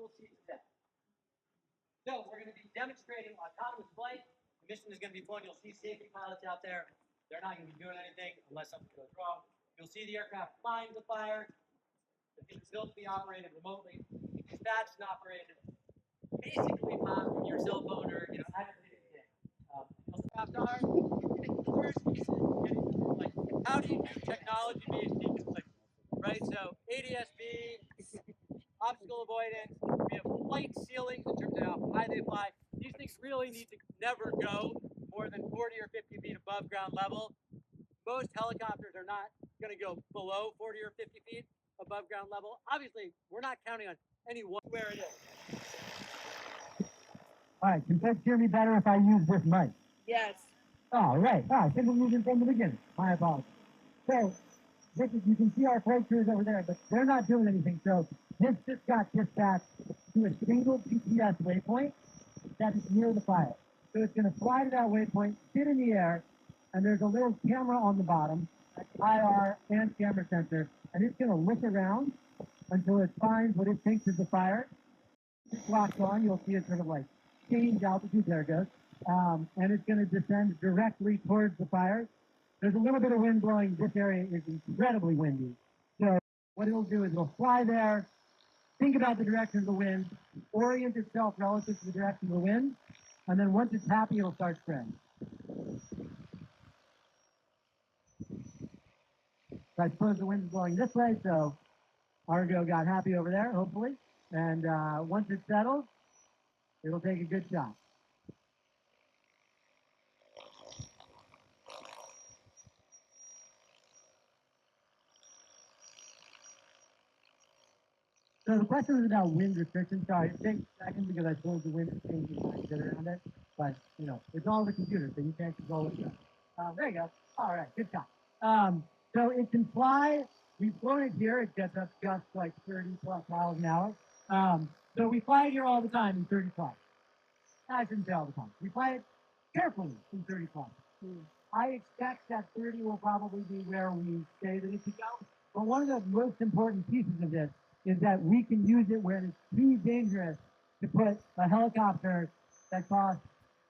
will see today. So we're going to be demonstrating autonomous flight. The mission is going to be fun. You'll see safety pilots out there. They're not going to be doing anything unless something goes wrong. You'll see the aircraft flying the fire. It's built to be operated remotely, dispatched and operated basically from your cell phone or like how do you do technology-based decomplexity, right? So ADS-B, obstacle avoidance, we have flight ceilings in terms of how high they fly. These things really need to never go more than 40 or 50 feet above ground level. Most helicopters are not going to go below 40 or 50 feet above ground level. Obviously, we're not counting on any one where it is. All right, can folks hear me better if I use this mic? Yes. All right. I think we're moving from the beginning. My apologies. So, you can see our flight crews over there, but they're not doing anything. So, this just got dispatched to a single GPS waypoint that is near the fire. So, it's going to fly to that waypoint, sit in the air, and there's a little camera on the bottom, that's IR and camera sensor, and it's going to look around until it finds what it thinks is the fire. It's locked on. You'll see it sort of like change altitude. There it goes. And it's going to descend directly towards the fire. There's a little bit of wind blowing. This area is incredibly windy. So what it'll do is it'll fly there, think about the direction of the wind, orient itself relative to the direction of the wind, and then once it's happy, it'll start spreading. So I suppose the wind is blowing this way, so Argo got happy over there, hopefully. And once it settles, it'll take a good shot. So the question is about wind restriction. Sorry, it takes a second because I suppose the wind is changing my get around it. But, you know, it's all the computer, so you can't control it. There you go. All right, good shot. So it can fly. We've flown it here. It gets up just like 30 plus miles an hour. So we fly it here all the time in 30 plus. I shouldn't say all the time. We fly it carefully in 30 plus. I expect that 30 will probably be where we say that it should go. But one of the most important pieces of this is that we can use it where it's too dangerous to put a helicopter that costs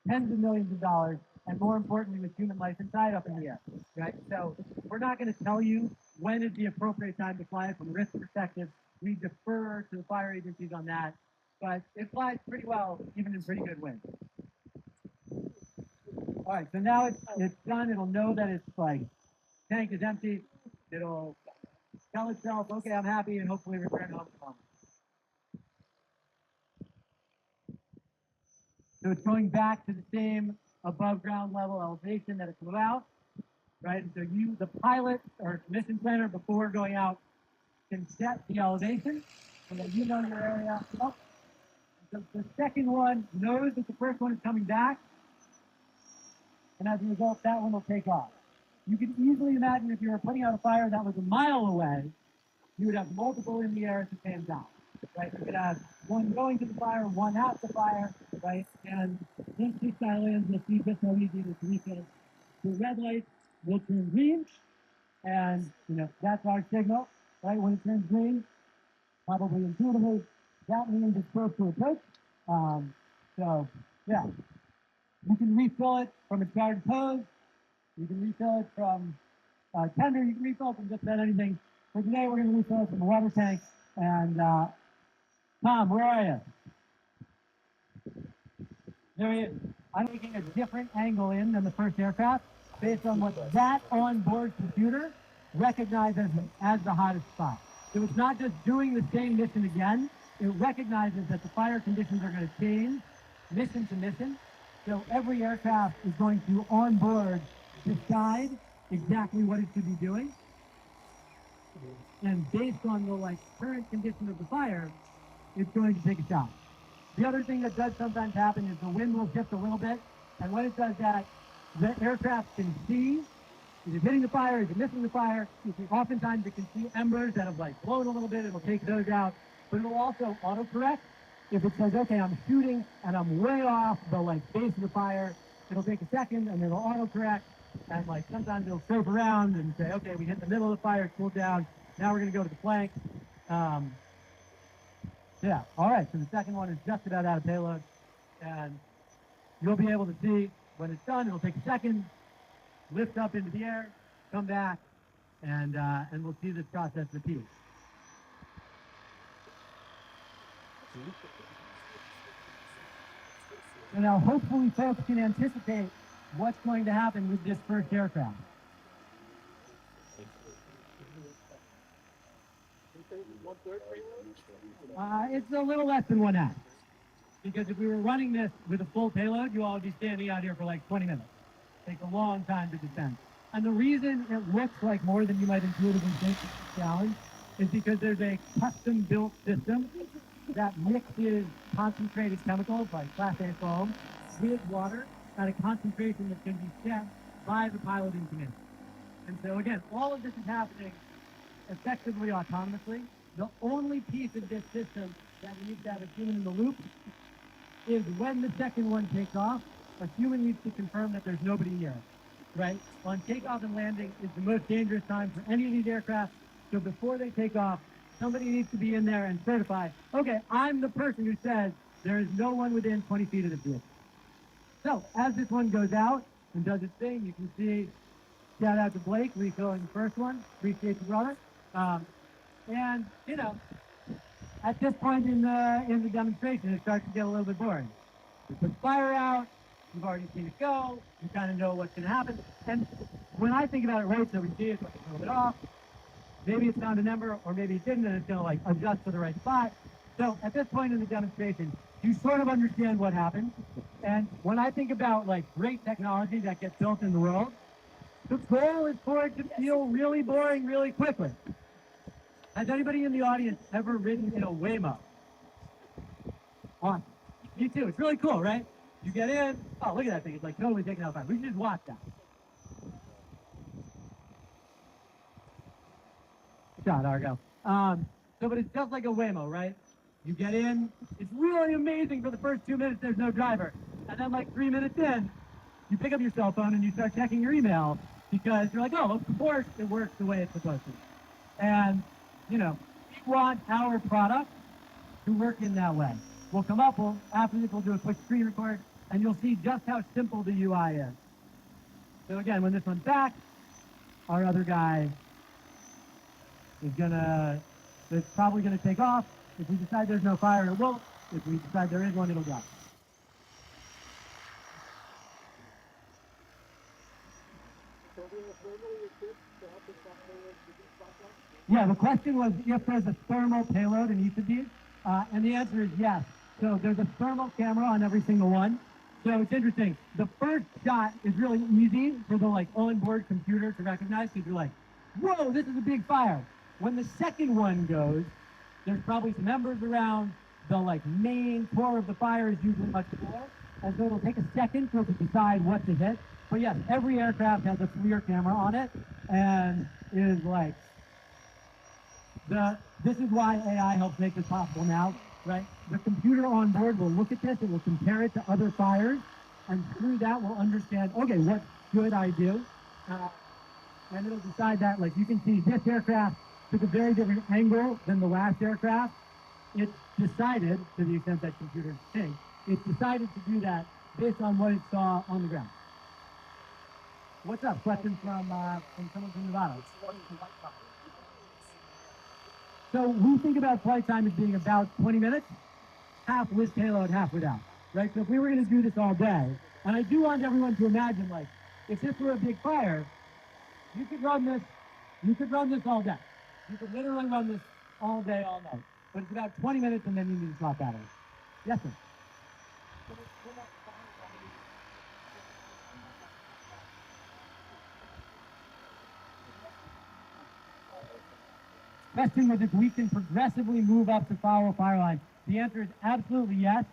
tens of millions of dollars, and more importantly, with human life inside up in the air, right? So we're not going to tell you when is the appropriate time to fly it from a risk perspective. We defer to the fire agencies on that, but it flies pretty well, even in pretty good winds. All right, so now it's done. It'll know that it's like tank is empty. It'll tell itself, okay, I'm happy, and hopefully return home to mom. So it's going back to the same above ground level elevation that it flew out, right? And so you, the pilot or mission planner, before going out, can set the elevation so that you know your area. Oh, the second one knows that the first one is coming back, and as a result, that one will take off. You can easily imagine if you were putting out a fire that was a mile away, you would have multiple in the air at the same time, right? You could have one going to the fire, one at the fire, right? And once this style ends, you'll see just how easy it is to refill. The red light will turn green, and that's our signal, right? When it turns green, probably intuitively, that means it's supposed to approach. So yeah, you can refill it from its guard pose. You can refill it from tender. You can refill it from just about anything. For today, we're going to refill it from the water tank. And Tom, where are you? There he is. I'm taking a different angle in than the first aircraft based on what that onboard computer recognizes as the hottest spot. So it's not just doing the same mission again. It recognizes that the fire conditions are going to change mission to mission. So every aircraft is going to onboard decide exactly what it should be doing. And based on the current condition of the fire, it's going to take a shot. The other thing that does sometimes happen is the wind will shift a little bit, and when it does that, the aircraft can see, is it hitting the fire, is it missing the fire? Oftentimes it can see embers that have blown a little bit, it'll take those out, but it'll also autocorrect. If it says, okay, I'm shooting and I'm way off the base of the fire, it'll take a second and it'll autocorrect, and sometimes it'll scrape around and say, okay, we hit the middle of the fire, it's cooled down, now we're gonna go to the flank. Yeah, all right, so the second one is just about out of payload, and you'll be able to see when it's done. It'll take a second, lift up into the air, come back, and we'll see this process repeat. So now hopefully folks can anticipate what's going to happen with this first aircraft. It's a little less than 1/2. Because if we were running this with a full payload, you all would be standing out here for like 20 minutes. It takes a long time to descend. And the reason it looks like more than you might intuitively think is a challenge is because there's a custom-built system that mixes concentrated chemicals like Class A foam with water at a concentration that can be set by the pilot in command. And so again, all of this is happening effectively autonomously. The only piece of this system that needs to have a human in the loop is when the second one takes off, a human needs to confirm that there's nobody near it, right? On takeoff and landing is the most dangerous time for any of these aircraft. So before they take off, somebody needs to be in there and certify, okay, I'm the person who says there is no one within 20 feet of the vehicle. So as this one goes out and does its thing, you can see, shout out to Blake, refilling the first one. Appreciate you, brother. And, you know, at this point in the demonstration, it starts to get a little bit boring. We put fire out, you've already seen it go, you kind of know what's going to happen. And when I think about it, right, so we see it, like, a little bit off, maybe it's found a number, or maybe it didn't, and it's going to like adjust to the right spot. So at this point in the demonstration, you sort of understand what happened. And when I think about like great technology that gets built in the world, the goal is for it to feel really boring really quickly. Has anybody in the audience ever ridden in a Waymo? Awesome. Me too. It's really cool, right? You get in. Oh, look at that thing. It's like totally taking out fire. We should just watch that. Good shot, Argo. But it's just like a Waymo, right? You get in. It's really amazing for the first 2 minutes there's no driver. And then like 3 minutes in, you pick up your cell phone and you start checking your email because you're like, oh, of course it works the way it's supposed to. And you know, we want our product to work in that way. We'll come up, after this we'll do a quick screen record, and you'll see just how simple the UI is. So again, when this one's back, our other guy is it's probably gonna take off. If we decide there's no fire, it won't. If we decide there is one, it'll go. Yeah, the question was if there's a thermal payload in each of these, and the answer is yes. So there's a thermal camera on every single one. So it's interesting. The first shot is really easy for the like onboard computer to recognize because you're like, whoa, this is a big fire. When the second one goes, there's probably some embers around. The like main core of the fire is usually much smaller, and so it'll take a second for it to decide what to hit. But yes, every aircraft has a FLIR camera on it, and is like, this is why AI helps make this possible now, right? The computer on board will look at this, it will compare it to other fires, and through that we'll understand, okay, what should I do? And it'll decide that, like you can see this aircraft took a very different angle than the last aircraft. It decided, to the extent that computers think, it decided to do that based on what it saw on the ground. What's up? Questions from someone from Nevada? So we think about flight time as being about 20 minutes, half with payload, half without, right? So if we were going to do this all day, and I do want everyone to imagine, like, if this were a big fire, you could run this all day. You could literally run this all day, all night. But it's about 20 minutes and then you need to swap batteries. Yes, sir. Question was if we can progressively move up the fire line. The answer is absolutely yes.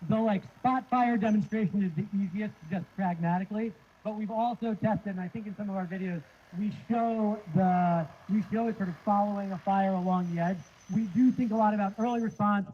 The like spot fire demonstration is the easiest, just pragmatically. But we've also tested, and I think in some of our videos, we show it sort of following a fire along the edge. We do think a lot about early response,